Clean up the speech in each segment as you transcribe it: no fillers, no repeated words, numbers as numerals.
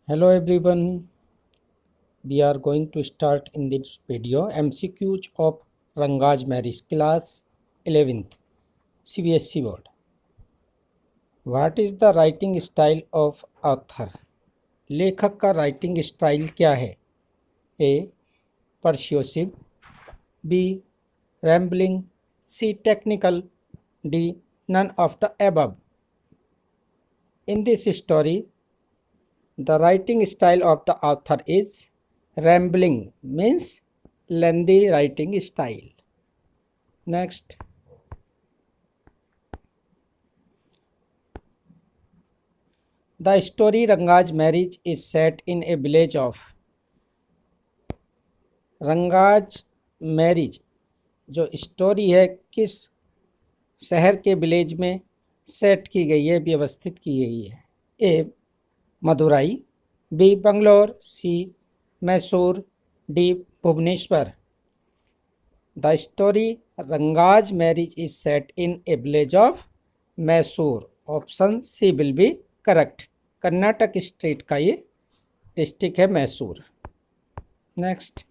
Hello everyone, we are going to start in this video MCQs of Rangaj Marriage class 11th CBSE board. What is the writing style of author? लेखक का writing style क्या है? A. Persuasive, B. Rambling, C. Technical, D. None of the above. In this story, the writing style of the author is rambling, means lengthy writing style. Next, the story Rangaj marriage is set in a village of. Ranga's marriage जो story है किस शहर के village में set की गई है, व्यवस्थित की गई है? A. Madurai, B. Bangalore, C. Mysore, D. Bhubaneswar. The story Ranga's marriage is set in a village of Mysore. Option C will be correct. Karnataka state का ये डिस्ट्रिक्ट है Mysore. Next,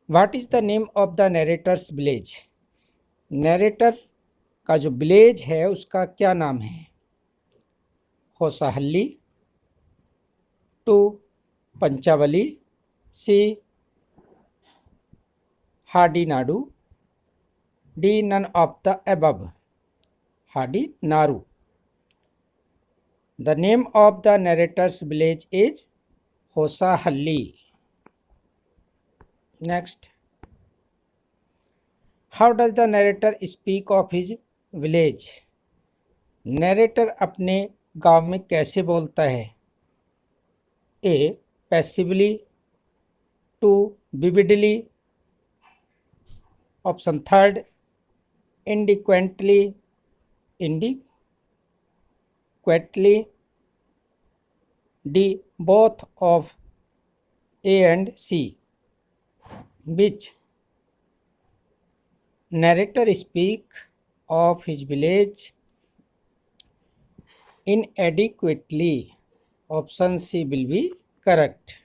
what is the name of the narrator's village? Narrator का जो विलेज है उसका क्या नाम है? Hosahalli, two. Panchavalli, C. Hadinadu, D. None of the above. Hadinaru. The name of the narrator's village is Hosahalli. Next, how does the narrator speak of his village? Narrator अपने गांव में कैसे बोलता है? A. Passively, 2. Vividly, option third. Indiquently, D. Both of A and C. Which narrator speak of his village inadequately? Option C will be correct.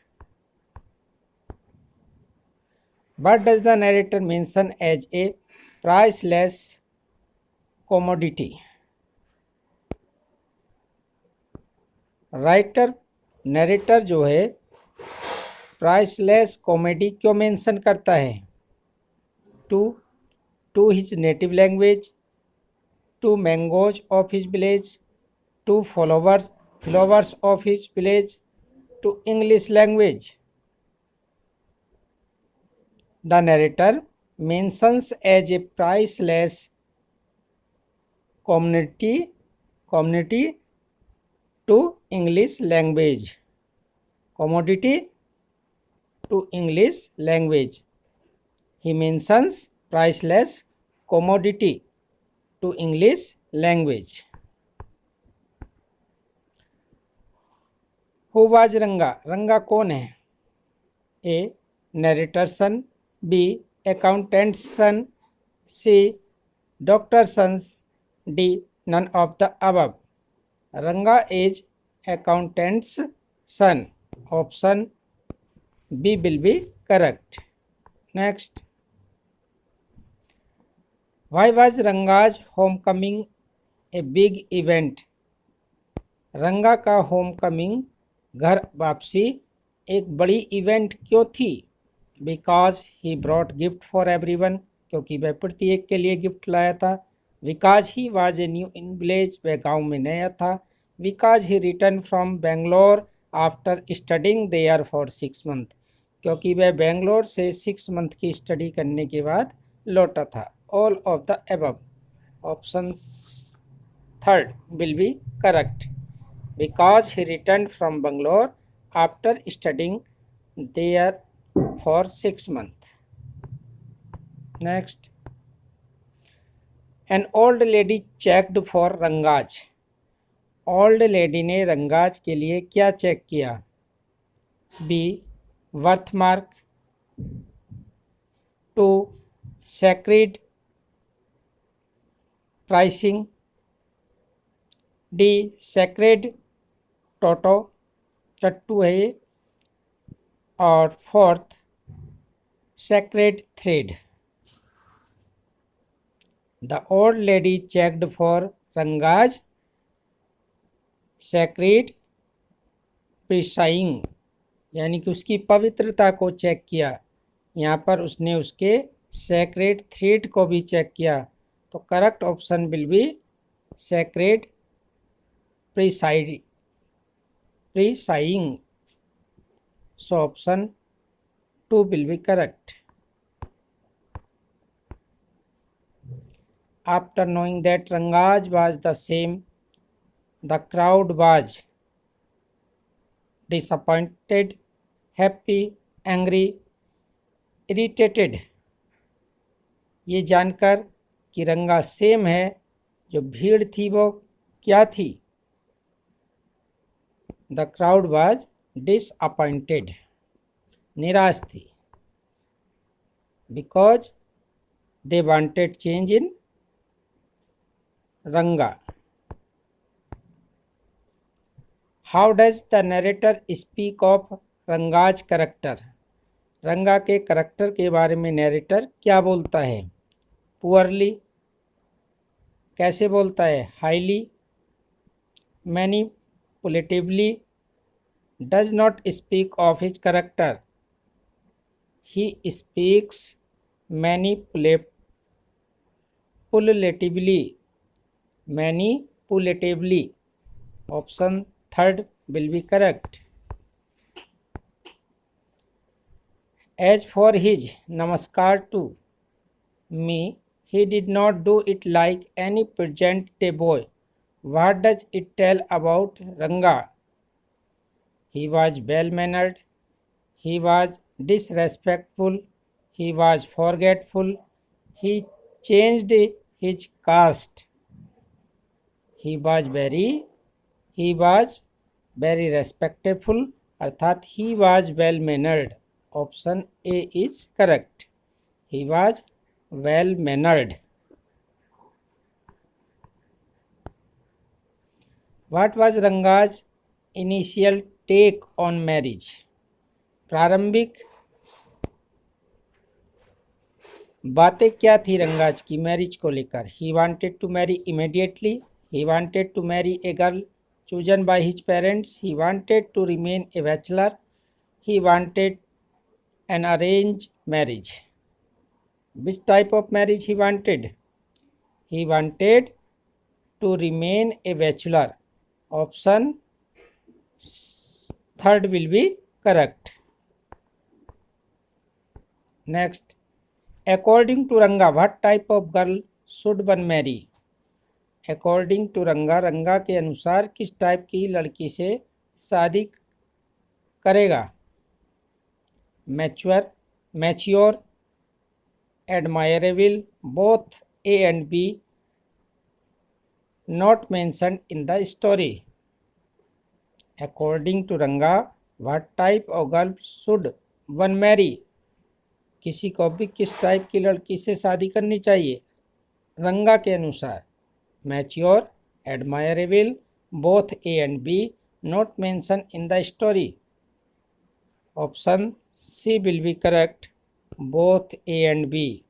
What does the narrator mention as a priceless commodity? Narrator जो है priceless comedy क्यों mention करता है? To his native language, to mangoes of his village, to flowers of his village, to English language. The narrator mentions as a priceless community to English language. Commodity to English language. He mentions priceless commodity to English language. Who was Ranga? Ranga कौन है? A. Narrator son, B. Accountant son, C. Doctor sons, D. None of the above. Ranga is accountant's son. Option B will be correct. Next, why was Ranga's homecoming a big event? रंगा का Homecoming घर वापसी एक बड़ी event क्यों थी? Because he brought gift for everyone, क्योंकि वह प्रत्येक के लिए गिफ्ट लाया था. Because he was a new in village, वह गाँव में नया था. Because he return from Bangalore after studying there for 6 months, क्योंकि वह बेंगलोर से 6 month की स्टडी करने के बाद लौटा था. All of the above. Option third will be correct. Because he return from Bangalore after studying there for 6 months. Next, an old lady checked for Ranga's. Old lady ने रंगाज के लिए क्या चेक किया? B. Worth mark, 2. Sacred pricing, D. Sacred toto, टट्टू है ये। और fourth sacred thread. The old lady checked for Ranga's sacred preaching, यानी कि उसकी पवित्रता को चेक किया। यहाँ पर उसने उसके sacred thread को भी चेक किया। तो correct option will be sacred preaching. So option 2 will be correct. After knowing that Rangaj was the same, the crowd was disappointed, happy, angry, irritated. ये जानकर कि रंगा सेम है, जो भीड़ थी वो क्या थी? The crowd was disappointed, निराश थी, because they wanted change in Ranga. How does the narrator speak of Ranga's character? रंगा के करैक्टर के बारे में नैरेटर क्या बोलता है? पुअरली, कैसे बोलता है? Highly, manipulatively, does not speak of his character, he speaks manipulatively. Option third will be correct. As for his namaskar to me, he did not do it like any present day boy. What does it tell about Ranga? He was well-mannered, he was disrespectful, he was forgetful, he changed his caste, he was very respectful, अर्थात he was well-mannered. Option A is correct. He was well-mannered. What was Ranga's initial take on marriage? प्रारंभिक बातें क्या थी रंगाज की marriage को लेकर? He wanted to marry immediately. He wanted to marry a girl chosen by his parents. He wanted to remain a bachelor. He wanted an arranged marriage. Which type of marriage he wanted? He wanted to remain a bachelor. Option third will be correct. Next, according to Ranga, what type of girl should one marry? According to Ranga, रंगा के अनुसार किस type की लड़की से शादी करेगा? Mature, admirable, both A and B, not mentioned in the story. According to Ranga, what type of girl should one marry? किसी को भी किस टाइप की लड़की से शादी करनी चाहिए रंगा के अनुसार? Mature, admirable, both A and B, not mentioned in the story. Option C will be correct. Both A and B.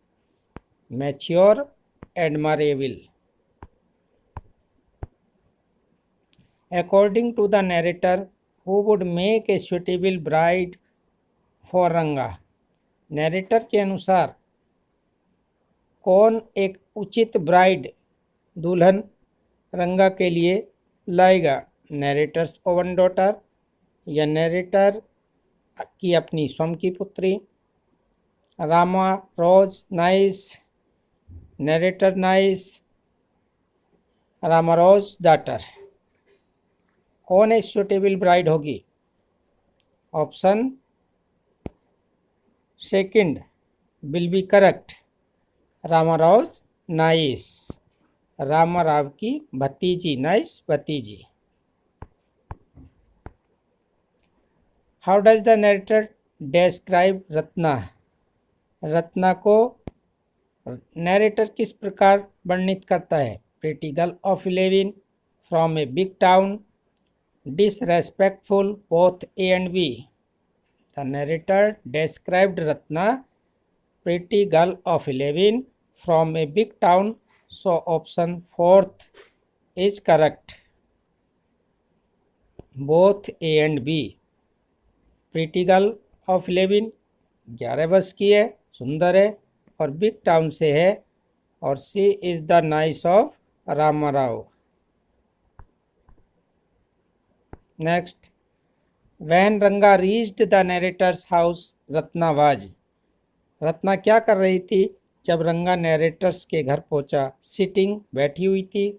Mature, admirable. According to the narrator, who would make a suitable bride for Ranga? Narrator के अनुसार कौन एक उचित bride, दुल्हन रंगा के लिए लाएगा? नैरेटर्स ओवन डॉटर, या नैरेटर की अपनी स्वयं की पुत्री? Rama Rao's niece, narrator niece, Rama Rao's daughter, कौन एक सुटेबल ब्राइड होगी? Option second will be correct. Rama Rao's niece, Rama Rao की भतीजी, नाइस भतीजी. How does the narrator describe Ratna? Ratna को नैरेटर किस प्रकार वर्णित करता है? Pretty girl of 11, from a big town, disrespectful, both A and B. The narrator described Ratna, pretty girl of 11 from a big town, so option fourth is correct. Both A and B. Pretty girl of 11 11 वर्ष की है, सुंदर है और big town से है, और C is the niece of Ramarao. Next, when Ranga reached the narrator's house Ratna was. Ratna क्या कर रही थी जब रंगा नरेटर्स के घर पहुंचा? सिटिंग बैठी हुई थी,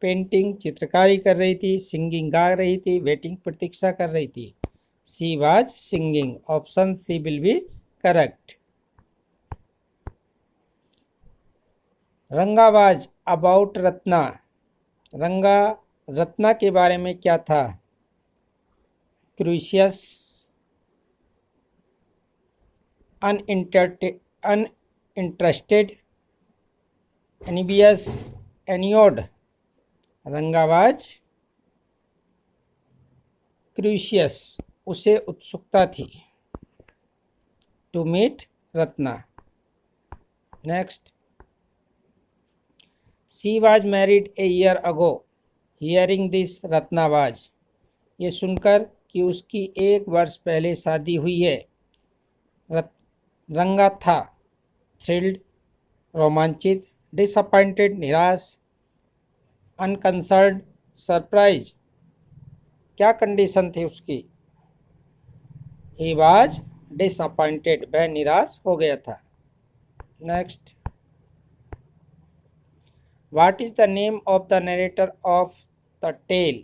पेंटिंग चित्रकारी कर रही थी, सिंगिंग गा रही थी, वेटिंग प्रतीक्षा कर रही थी। She was singing. Option C will be correct. रंगा was about रत्ना। रंगा रत्ना के बारे में क्या था? Curious, uninterested, envious, annoyed. Ranga was curious, उसे उत्सुकता थी। To meet Ratna. Next, she was married a year ago. Hearing this Ratna was. ये सुनकर कि उसकी 1 वर्ष पहले शादी हुई है, रंगा था थ्रिल्ड, रोमांचित, डिसअपॉइंटेड निराश, अनकंसर्न्ड, सरप्राइज। क्या कंडीशन थी उसकी? He was disappointed, वह निराश हो गया था। Next, What is the name of the narrator of the tale?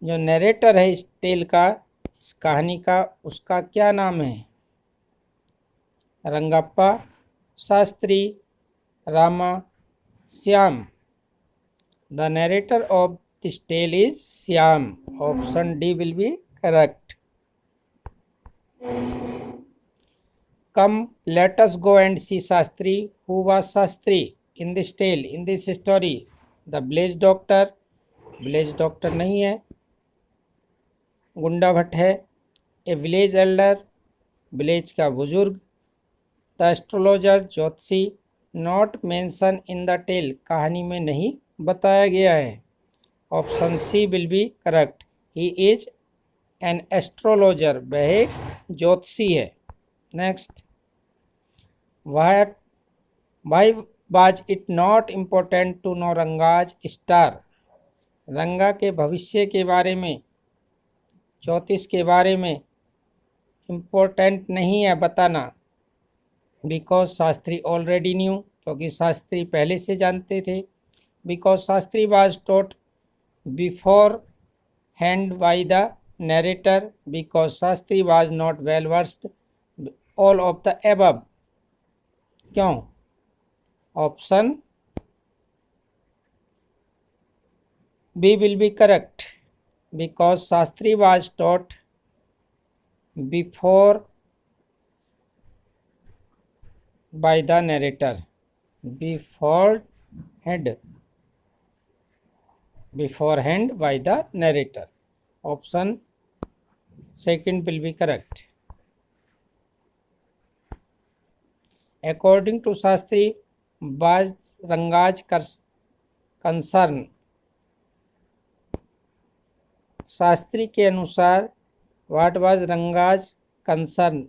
जो नरेटर है इस टेल का, इस कहानी का, उसका क्या नाम है? Rangappa, Shastri, Rama, Shyam. The narrator of this tale is Shyam. Option D will be correct. Come, let us go and see Shastri. Who was Shastri in this tale, in this story? The village doctor, village doctor नहीं है, गुंडा भट्ट है। A village elder, village का बुजुर्ग। The astrologer, ज्योतिषी, not mentioned in the tale, कहानी में नहीं बताया गया है। Option C will be correct. He is an astrologer, वह एक ज्योतिषी है। Next, why was it not important to know Ranga's star? रंगा के भविष्य के बारे में, ज्योतिष के बारे में इम्पोर्टेंट नहीं है बताना। बिकॉज शास्त्री ऑलरेडी न्यू, क्योंकि शास्त्री पहले से जानते थे। Because Shastri was taught beforehand by the narrator, because Shastri was not well versed, all of the above. क्यों? Option B will be correct. Because Shastri was taught before by the narrator, beforehand by the narrator. Option second will be correct. According to Shastri, was Rangaj concern? Shastri के अनुसार what was Rangaj concern?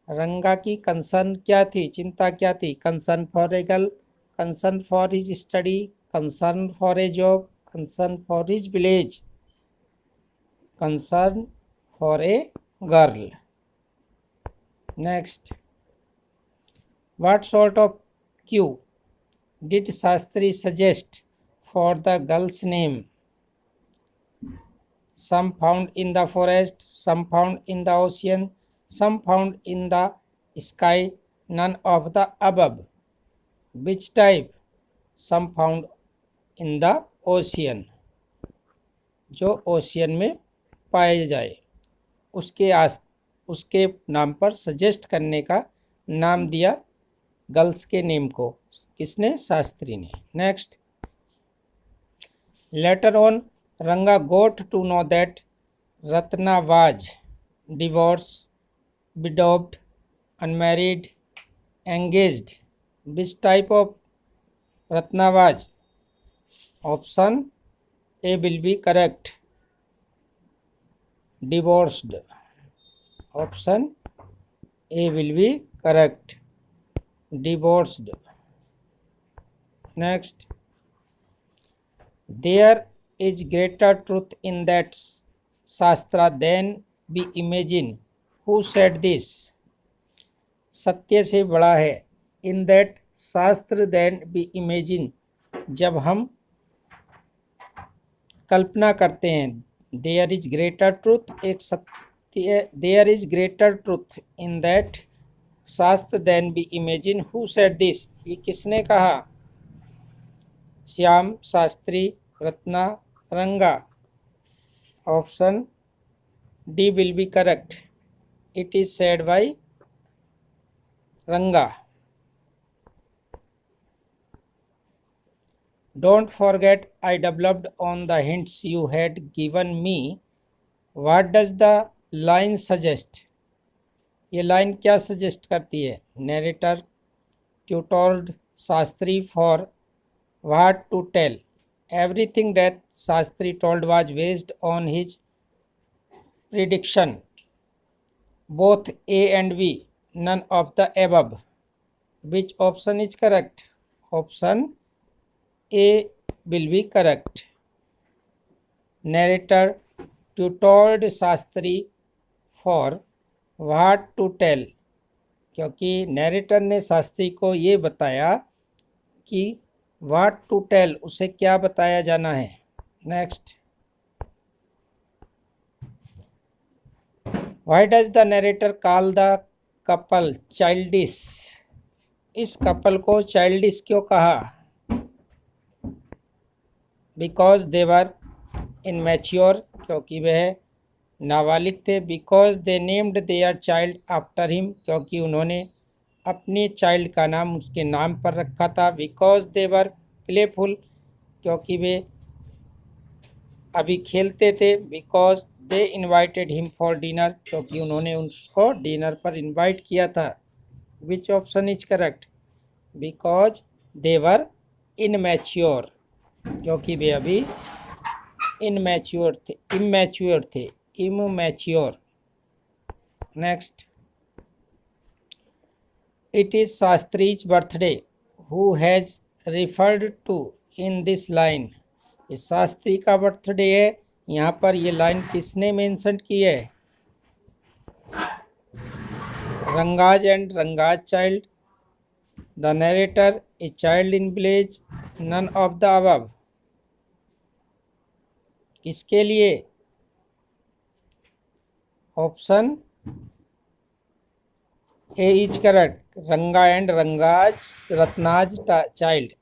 रंगा की concern क्या थी, चिंता क्या थी? Concern for a girl, concern for his study, concern for a job, concern for his village, concern for a girl. Next, what sort of cue डिड Shastri suggest for the girl's name? Some found in the forest, some found in the ocean, some found in the sky, none of the above. Which type? Some found in the ocean. जो ocean में पाए जाए उसके नाम पर suggest करने का नाम दिया गर्ल्स के नेम को। किसने? शास्त्री ने। Next, later on Ranga got to know that Ratna was divorced, widowed, unmarried, engaged. Which type of Ratna was? Option A will be correct. Divorced. Option A will be correct. Divorced. Next. There is greater truth in that Shastra than we imagine. Who said this? सत्य से बड़ा है इन that shastra than be imagine, जब हम कल्पना करते हैं. There is greater truth, एक सत्य, there is greater truth in that shastra than be imagine. Who said this? ये किसने कहा? Shyam Shastri, Ratna, Ranga. Option D will be correct. It is said by Ranga. Don't forget I developed on the hints you had given me. What does the line suggest? ये line क्या suggest करती है? Narrator tutored Shastri for what to tell. Everything that Shastri told was based on his prediction. Both A and B. None of the above. Which option is correct? Option A will be correct. Narrator tutored Shastri for what to tell. क्योंकि narrator ने शास्त्री को ये बताया कि what to tell, उसे क्या बताया जाना है. Next. Why does the narrator call the couple childish? इस कपल को चाइल्डिश क्यों कहा? बिकॉज दे वर इनमैच्योर, क्योंकि वह नाबालिग थे. Because they named their child after him, क्योंकि उन्होंने अपने चाइल्ड का नाम उसके नाम पर रखा था. बिकॉज दे वर प्लेफुल, क्योंकि वे अभी खेलते थे. Because they invited him for dinner, क्योंकि उन्होंने उसको डिनर पर इन्वाइट किया था. Which option is correct? Because they were immature, क्योंकि वे अभी इनमैच्योर थे, इमैच्योर थे, immature. Next. It is Shastri's birthday. Who has referred to in this line? इस शास्त्री का बर्थडे है. यहाँ पर ये लाइन किसने मेंशन की है? Ranga's and Ranga's child. The narrator is child in village. None of the above. किसके लिए? Option A is correct. Ranga and Ranga's Ratna's child.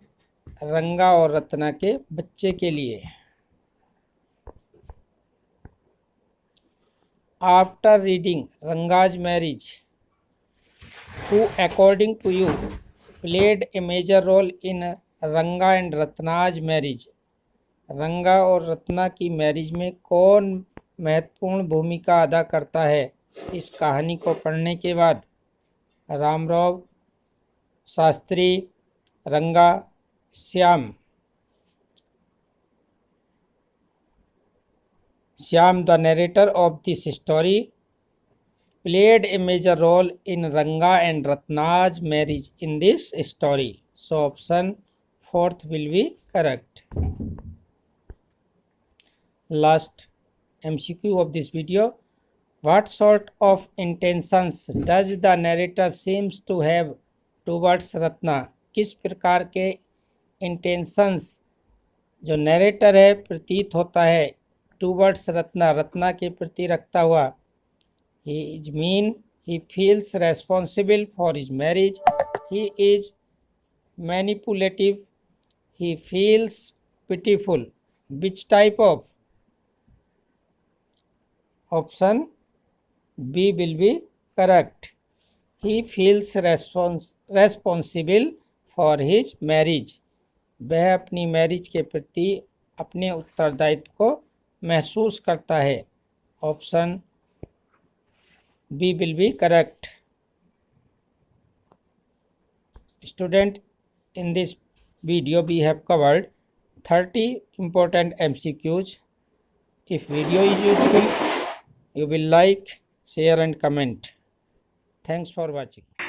Ranga और रत्ना के बच्चे के लिए. After reading Ranga's marriage, who according to you played a major role in Ranga and Ratna's marriage? रंगा और रत्ना की मैरिज में कौन महत्वपूर्ण भूमिका अदा करता है? इस कहानी को पढ़ने के बाद रामराव, शास्त्री, रंगा, Shyam. Shyam, the narrator of this story, played a major role in Ranga and Ratna's marriage in this story. So option fourth will be correct. Last MCQ of this video. What sort of intentions does the narrator seems to have towards Ratna? किस प्रकार के intentions जो narrator है प्रतीत होता है towards Ratna, Ratna के प्रति रखता हुआ? He is mean, he feels responsible for his marriage, he is manipulative, he feels pitiful. Which type of? Option B will be correct. He feels responsible for his marriage. वह अपनी मैरिज के प्रति अपने उत्तरदायित्व को महसूस करता है? Option B will be correct. Student, in this video we have covered 30 important MCQs. If video is useful, you will like, share and comment. Thanks for watching.